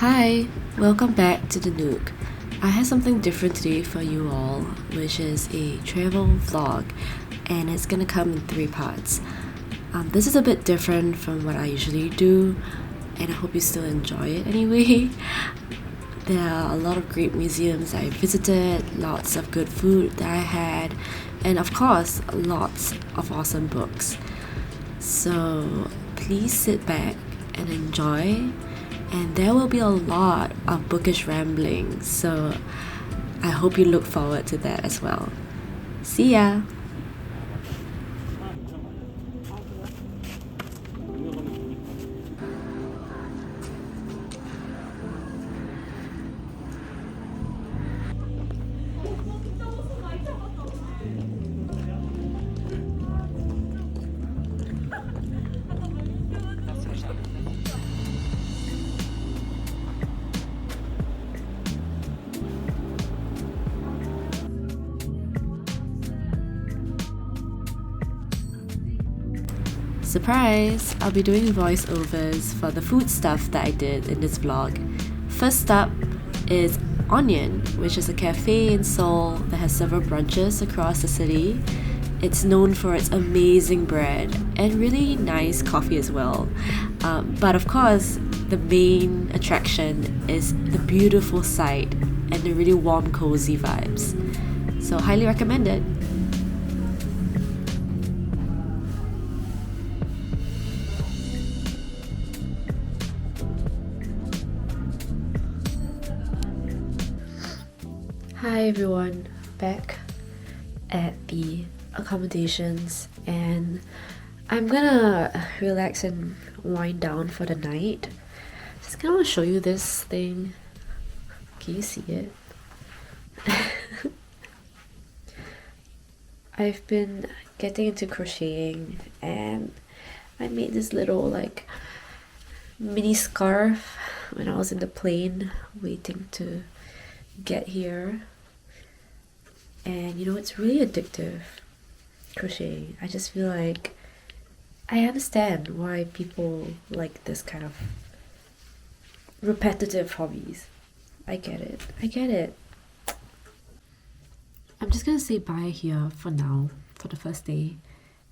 Hi, welcome back to the Nook. I have something different today for you all, which is a travel vlog, and it's gonna come in 3 parts. This is a bit different from what I usually do, and I hope you still enjoy it anyway. There are a lot of great museums I visited, lots of good food that I had, and of course, lots of awesome books. So please sit back and enjoy, and there will be a lot of bookish rambling, so I hope you look forward to that as well. See ya! Surprise! I'll be doing voiceovers for the food stuff that I did in this vlog. First up is Onion, which is a cafe in Seoul that has several branches across the city. It's known for its amazing bread and really nice coffee as well. But of course, the main attraction is the beautiful site and the really warm, cozy vibes. So highly recommend it. Hi everyone, back at the accommodations, and I'm gonna relax and wind down for the night. Just kinda wanna show you this thing. Can you see it? I've been getting into crocheting, and I made this little like mini scarf when I was in the plane waiting to get here. And you know, it's really addictive, crocheting. I just feel like I understand why people like this kind of repetitive hobbies. I get it. I'm just gonna say bye here for now, for the first day,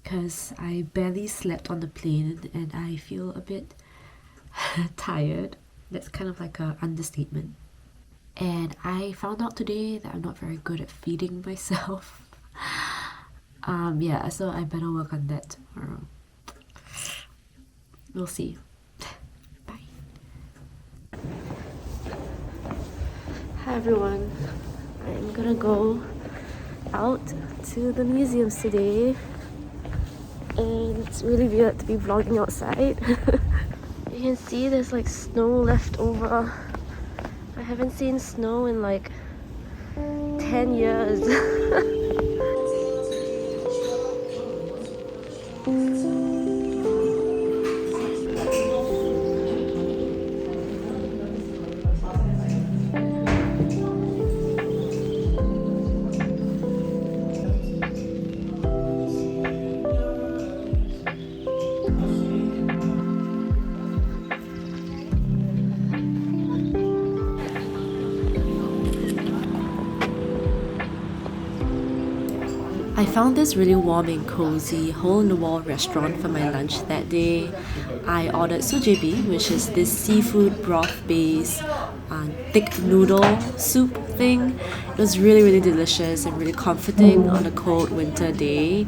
because I barely slept on the plane and I feel a bit tired. That's kind of like an understatement. And I found out today that I'm not very good at feeding myself. Yeah, so I better work on that tomorrow. We'll see. Bye. Hi everyone. I'm gonna go out to the museums today. And it's really weird to be vlogging outside. You can see there's like snow left over. I haven't seen snow in like 10 years. I found this really warm and cozy hole-in-the-wall restaurant for my lunch that day. I ordered sujebi, which is this seafood broth-based thick noodle soup thing. It was really delicious and really comforting on a cold winter day.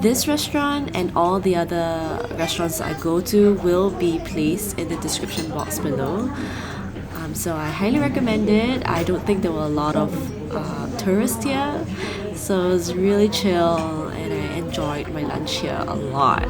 This restaurant and all the other restaurants I go to will be placed in the description box below. So I highly recommend it. I don't think there were a lot of tourists here, so it was really chill and I enjoyed my lunch here a lot.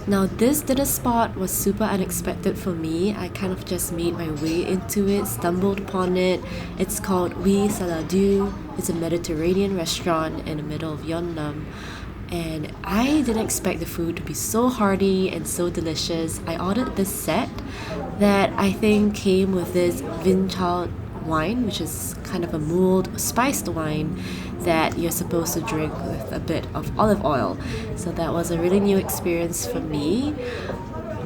Now this dinner spot was super unexpected for me. I kind of just made my way into it, stumbled upon it. It's called WeSaladu. It's a Mediterranean restaurant in the middle of Yeonnam. And I didn't expect the food to be so hearty and so delicious. I ordered this set that I think came with this vinchal wine, which is kind of a mulled, spiced wine that you're supposed to drink with a bit of olive oil. So that was a really new experience for me.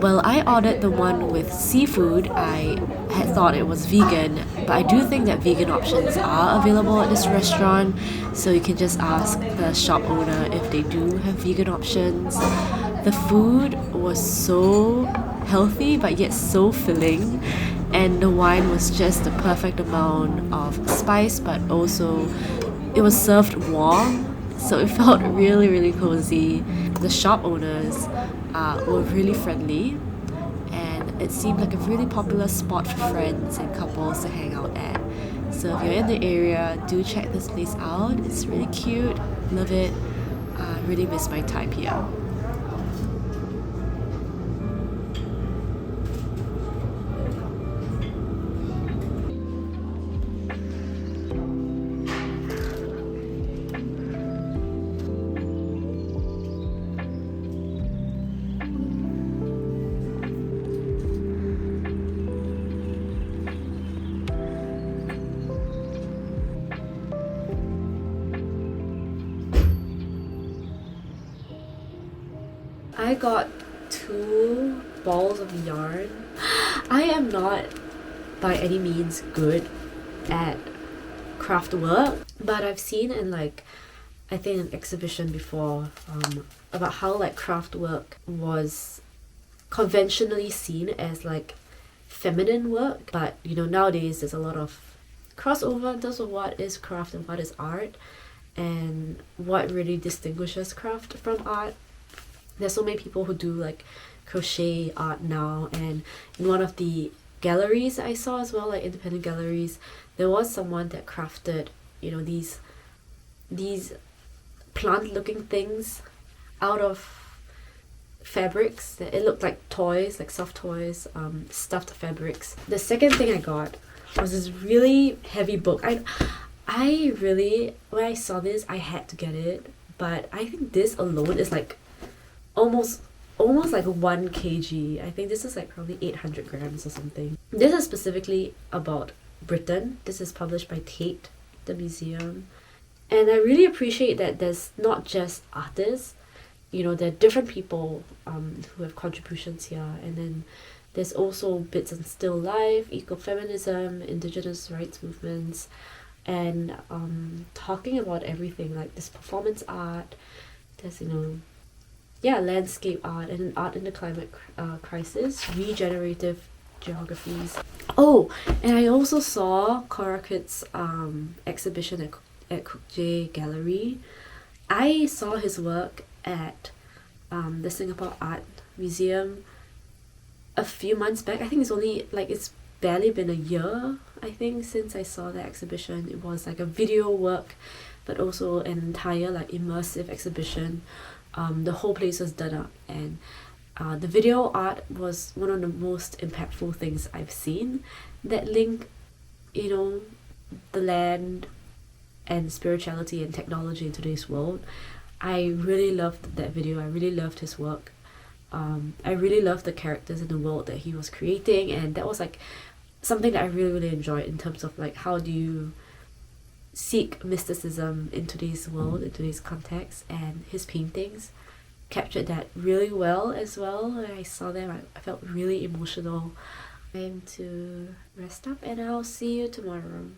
Well, I ordered the one with seafood. I had thought it was vegan, but I do think that vegan options are available at this restaurant, so you can just ask the shop owner if they do have vegan options. The food was so healthy but yet so filling, and the wine was just the perfect amount of spice, but also it was served warm, so it felt really, really cozy. The shop owners were really friendly, and it seemed like a really popular spot for friends and couples to hang out at. So if you're in the area, do check this place out. It's really cute, love it. Really miss my time here. I got 2 balls of yarn. I am not by any means good at craft work, but I've seen in I think an exhibition before about how craft work was conventionally seen as feminine work, but nowadays there's a lot of crossover in terms of what is craft and what is art, and what really distinguishes craft from art. There's so many people who do crochet art now, and in one of the galleries I saw as well, independent galleries, there was someone that crafted these plant looking things out of fabrics that it looked like toys, like soft toys, stuffed fabrics. The second thing I got was this really heavy book. I really, when I saw this, I had to get it, but I think this alone is almost 1 kg. I think this is probably 800 grams or something. This is specifically about Britain. This is published by Tate, the museum. And I really appreciate that there's not just artists, there are different people who have contributions here. And then there's also bits on still life, ecofeminism, indigenous rights movements, and talking about everything, this performance art. There's, landscape art and art in the climate crisis, regenerative geographies. Oh, and I also saw Korakut's exhibition at Kukje Gallery. I saw his work at the Singapore Art Museum a few months back. I think it's only it's barely been a year, I think, since I saw the exhibition. It was a video work, but also an entire immersive exhibition. The whole place was done up, and the video art was one of the most impactful things I've seen that link, the land and spirituality and technology in today's world. I really loved that video. I really loved his work. I really loved the characters in the world that he was creating, and that was something that I really, really enjoyed in terms of how do you seek mysticism in today's world, in today's context, and his paintings captured that really well as well. When I saw them, I felt really emotional. Time to rest up, and I'll see you tomorrow.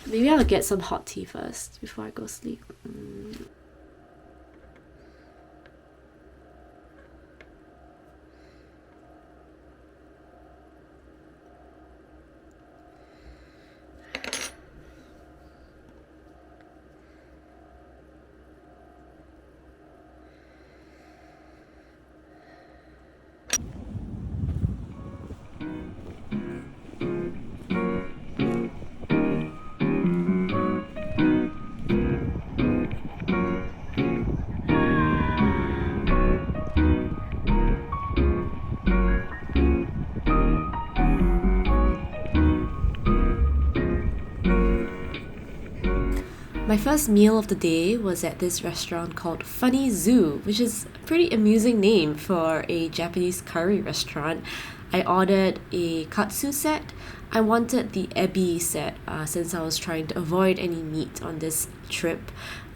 Maybe I'll get some hot tea first before I go sleep. My first meal of the day was at this restaurant called funnyzoo, which is a pretty amusing name for a Japanese curry restaurant. I ordered a katsu set. I wanted the ebi set since I was trying to avoid any meat on this trip.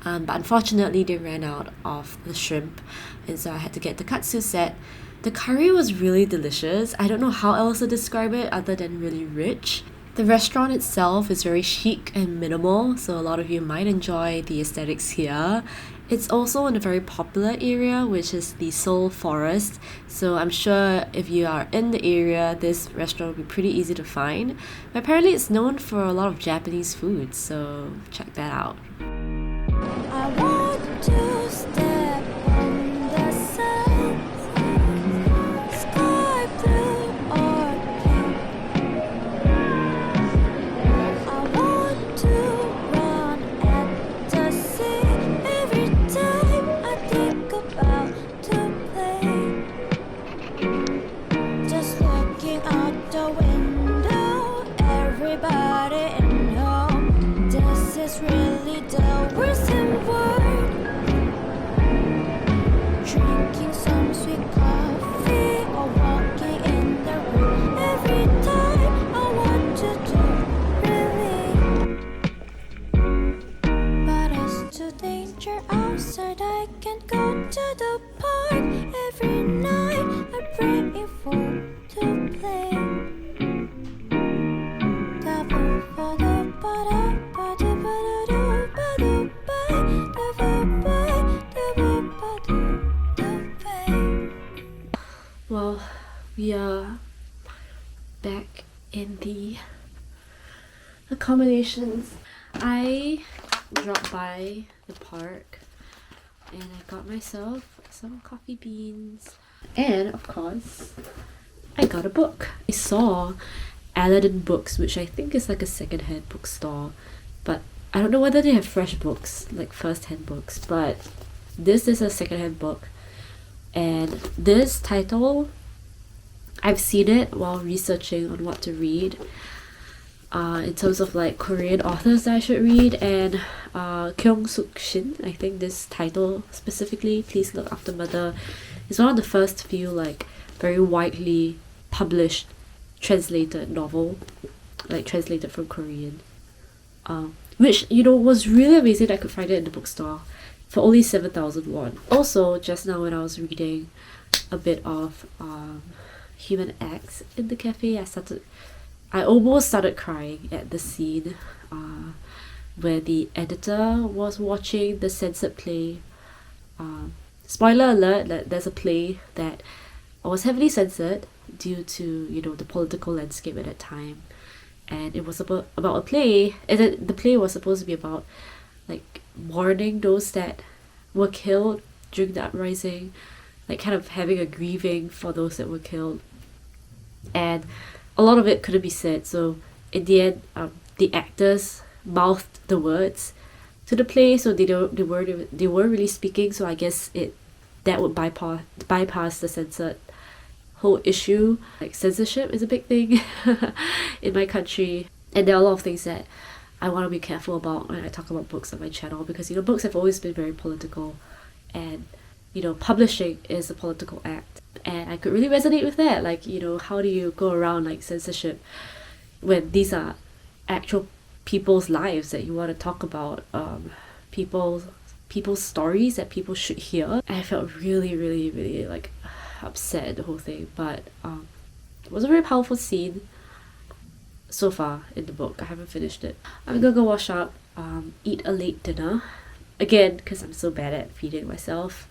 But unfortunately, they ran out of the shrimp, and so I had to get the katsu set. The curry was really delicious. I don't know how else to describe it other than really rich. The restaurant itself is very chic and minimal, so a lot of you might enjoy the aesthetics here. It's also in a very popular area, which is the Seoul Forest, so I'm sure if you are in the area, this restaurant will be pretty easy to find. But apparently it's known for a lot of Japanese food, so check that out. I want to step on the sun, sky blue or pink. I want to run at the sea every time I think about to play. Just looking out the window, everybody in home. This is really the worst in world. Drinking some sweet coffee or walking in the room every time I want to do really. But it's too dangerous outside. I can't go to the park every night. I pray for to play. Well, we are back in the accommodations. I dropped by the park and I got myself some coffee beans. And of course, I got a book. I saw Aladdin Books, which I think is like a second-hand bookstore, but I don't know whether they have fresh books, like first-hand books, but this is a second-hand book. And this title, I've seen it while researching on what to read in terms of like Korean authors that I should read, and Kyung-suk-shin, I think this title specifically, Please Look After Mother, is one of the first few like very widely published translated novel, like translated from Korean, which, you know, was really amazing that I could find it in the bookstore for only 7,000 won. Also, just now when I was reading a bit of Human Acts in the cafe, I almost started crying at the scene where the editor was watching the censored play. Spoiler alert, there's a play that was heavily censored due to, you know, the political landscape at that time. And it was about a play, and the play was supposed to be about like mourning those that were killed during the uprising, like kind of having a grieving for those that were killed. And a lot of it couldn't be said, so in the end, the actors mouthed the words to the play, so they were really speaking. So I guess that would bypass the censored whole issue. Like censorship is a big thing in my country, and there are a lot of things that I want to be careful about when I talk about books on my channel, because, you know, books have always been very political, and, you know, publishing is a political act, and I could really resonate with that. Like, you know, how do you go around like censorship when these are actual people's lives that you want to talk about, people's stories that people should hear. I felt really, really, really like upset at the whole thing, but it was a very powerful scene so far in the book. I haven't finished it. I'm gonna go wash up, eat a late dinner again because I'm so bad at feeding myself.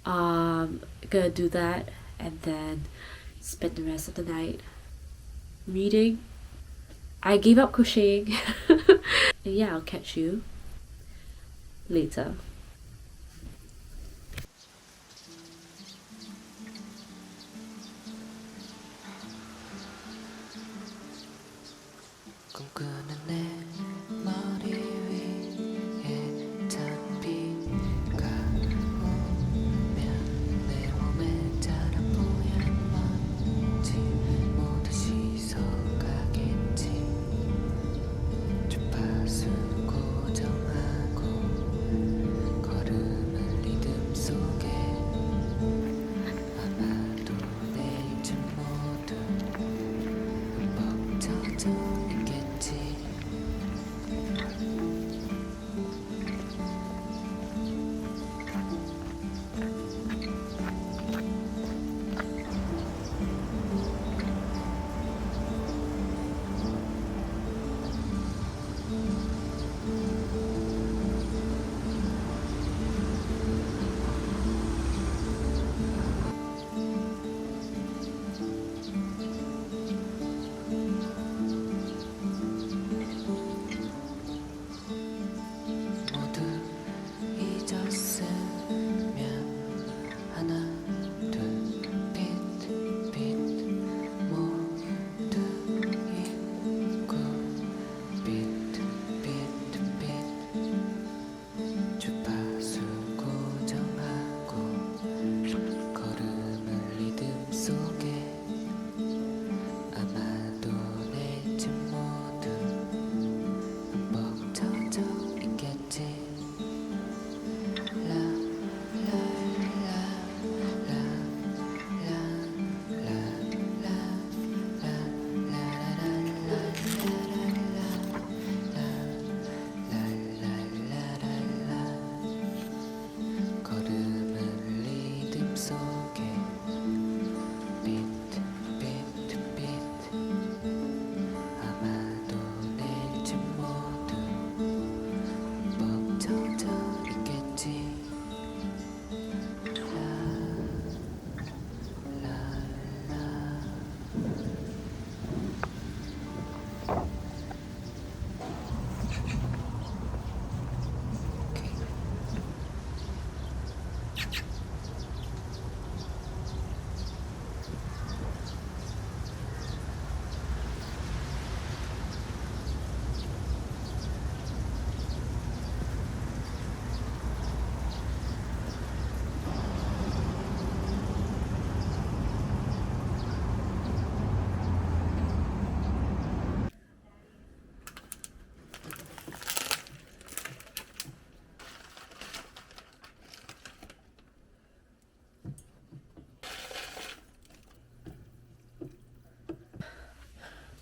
Gonna do that and then spend the rest of the night reading. I gave up crocheting. And yeah, I'll catch you later. 꿈꾸는 내 머리 위에 찬 비가 오면 내 몸에 자라 뽀얀 먼지 모두 씻어가겠지. 주파수 고정하는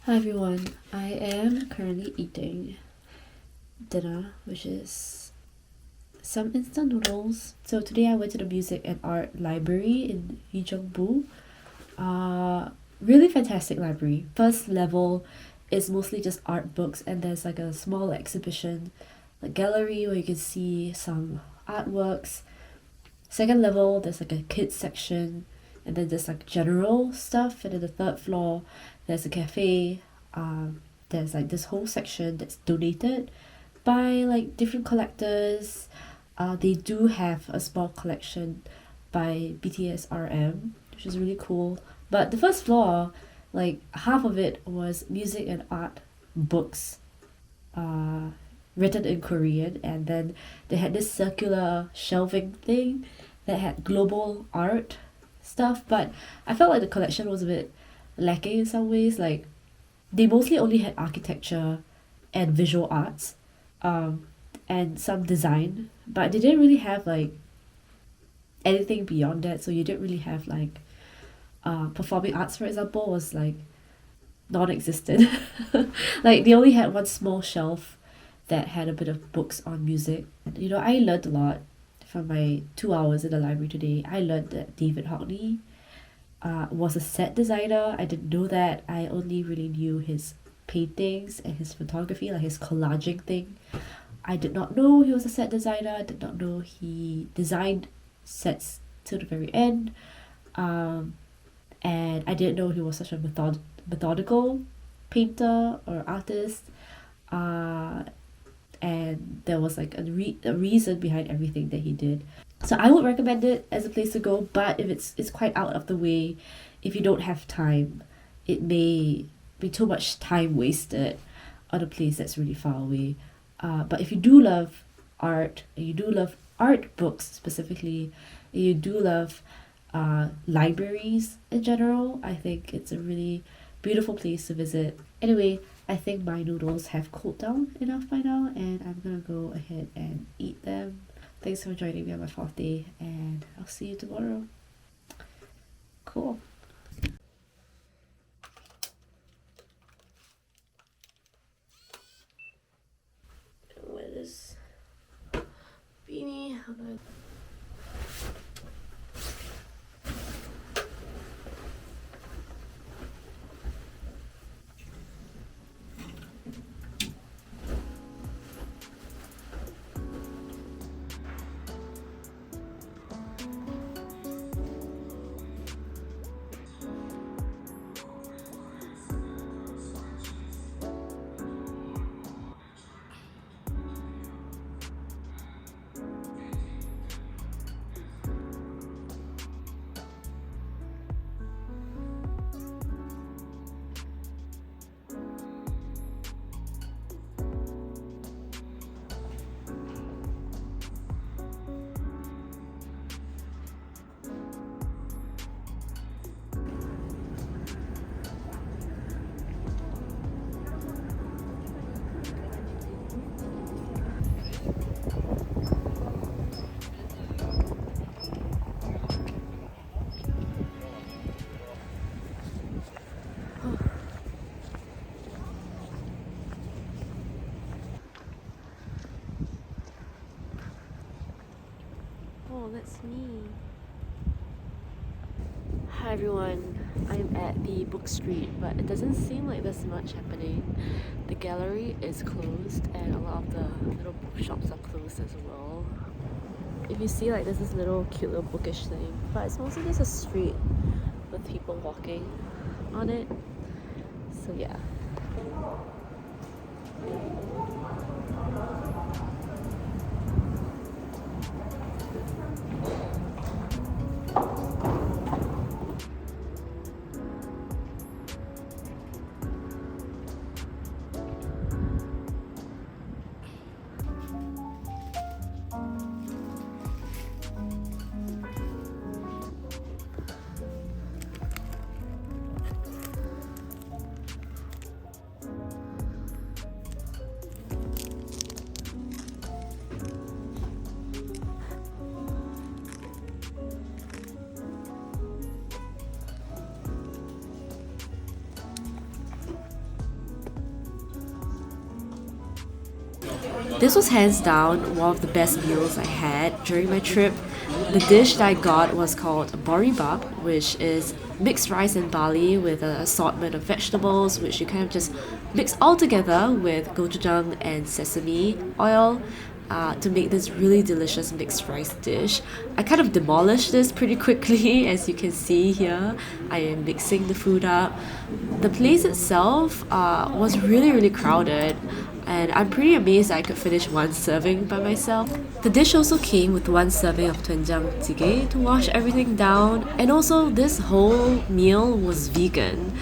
Hi everyone, I am currently eating dinner, which is some instant noodles. So today I went to the music and art library in Gyeongbu. Really fantastic library. First level is mostly just art books, and there's like a small exhibition, like gallery where you can see some artworks. Second level, there's like a kids section, and then there's like general stuff, and then the third floor there's a cafe. There's like this whole section that's donated by like different collectors. They do have a small collection by BTS RM, which is really cool. But the first floor, like half of it was music and art books written in Korean, and then they had this circular shelving thing that had global art stuff. But I felt like the collection was a bit lacking in some ways. Like they mostly only had architecture and visual arts, and some design, but they didn't really have like anything beyond that. So you didn't really have like performing arts, for example, was like non-existent. Like they only had one small shelf that had a bit of books on music. You know, I learned a lot from my 2 hours in the library today. I learned that David Hockney was a set designer. I didn't know that. I only really knew his paintings and his photography, like his collaging thing. I did not know he was a set designer. I did not know he designed sets to the very end. And I didn't know he was such a methodical painter or artist. And there was like a reason behind everything that he did. So I would recommend it as a place to go, but if it's quite out of the way, if you don't have time, it may be too much time wasted on a place that's really far away. But if you do love art, and you do love art books specifically, and you do love libraries in general, I think it's a really beautiful place to visit. Anyway, I think my noodles have cooled down enough by now, and I'm gonna go ahead and eat them. Thanks for joining me on my 4th day, and I'll see you tomorrow. Cool. Wear this beanie. Oh, that's me. Hi everyone, I'm at the book street, but it doesn't seem like there's much happening. The gallery is closed and a lot of the little bookshops are closed as well. If you see, like, there's this little cute little bookish thing, but it's mostly just a street with people walking. on it. So yeah. This was hands down one of the best meals I had during my trip. The dish that I got was called boribap, which is mixed rice and barley with an assortment of vegetables, which you kind of just mix all together with gochujang and sesame oil to make this really delicious mixed rice dish. I kind of demolished this pretty quickly, as you can see here. I am mixing the food up. The place itself was really crowded, and I'm pretty amazed I could finish one serving by myself. The dish also came with one serving of doenjang jjigae to wash everything down, and also this whole meal was vegan.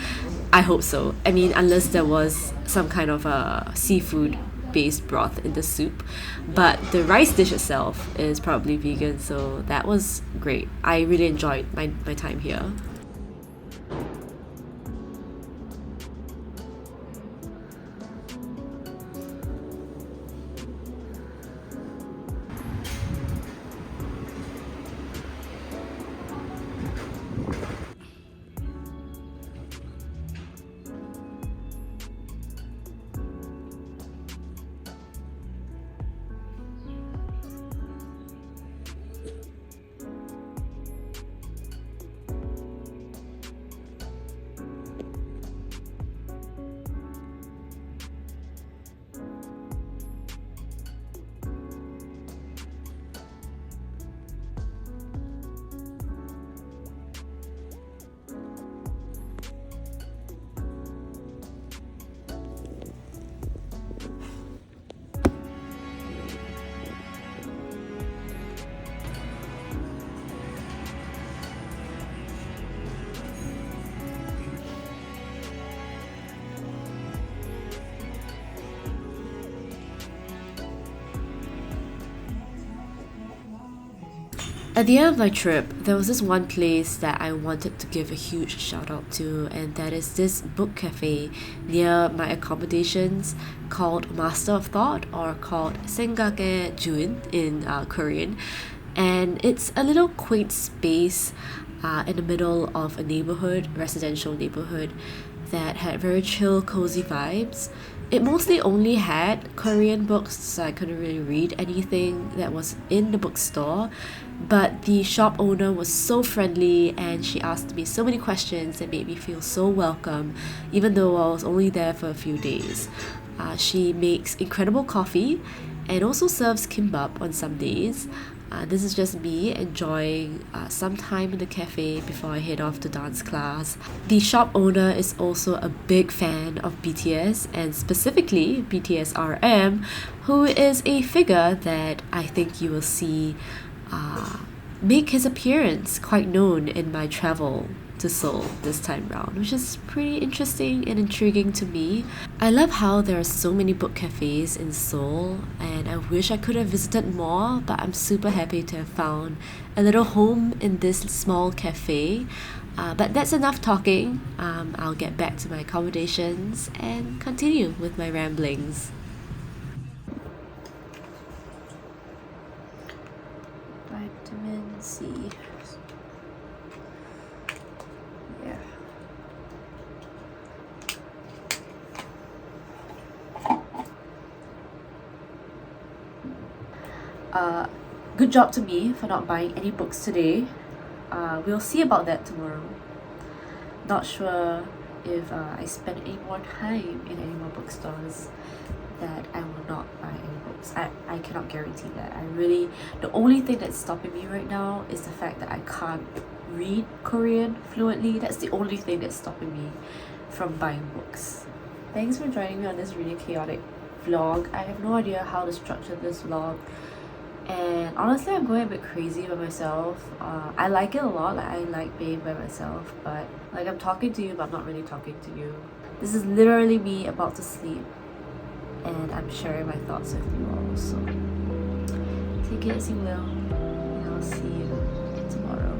I hope so. I mean, unless there was some kind of a seafood based broth in the soup, but the rice dish itself is probably vegan, so that was great. I really enjoyed my time here. At the end of my trip, there was this one place that I wanted to give a huge shout out to, and that is this book cafe near my accommodations called Master of Thought, or called 생각의주인 in Korean. And it's a little quaint space in the middle of a neighborhood, residential neighborhood, that had very chill, cozy vibes. It mostly only had Korean books, so I couldn't really read anything that was in the bookstore. But the shop owner was so friendly, and she asked me so many questions that made me feel so welcome, even though I was only there for a few days. She makes incredible coffee and also serves kimbap on some days. This is just me enjoying some time in the cafe before I head off to dance class. The shop owner is also a big fan of BTS, and specifically BTS RM, who is a figure that I think you will see make his appearance quite known in my travel to Seoul this time round, which is pretty interesting and intriguing to me. I love how there are so many book cafes in Seoul, and I wish I could have visited more, but I'm super happy to have found a little home in this small cafe. But that's enough talking. I'll get back to my accommodations and continue with my ramblings. Vitamin C. Yeah. Good job to me for not buying any books today. We'll see about that tomorrow. Not sure if I spend any more time in any more bookstores, that I will not buy any books. I cannot guarantee that. The only thing that's stopping me right now is the fact that I can't read Korean fluently. That's the only thing that's stopping me from buying books. Thanks for joining me on this really chaotic vlog. I have no idea how to structure this vlog, and honestly I'm going a bit crazy by myself. I like it a lot, like I like being by myself, but like I'm talking to you but I'm not really talking to you. This is literally me about to sleep and I'm sharing my thoughts with you all, so take it as you will and I'll see you tomorrow.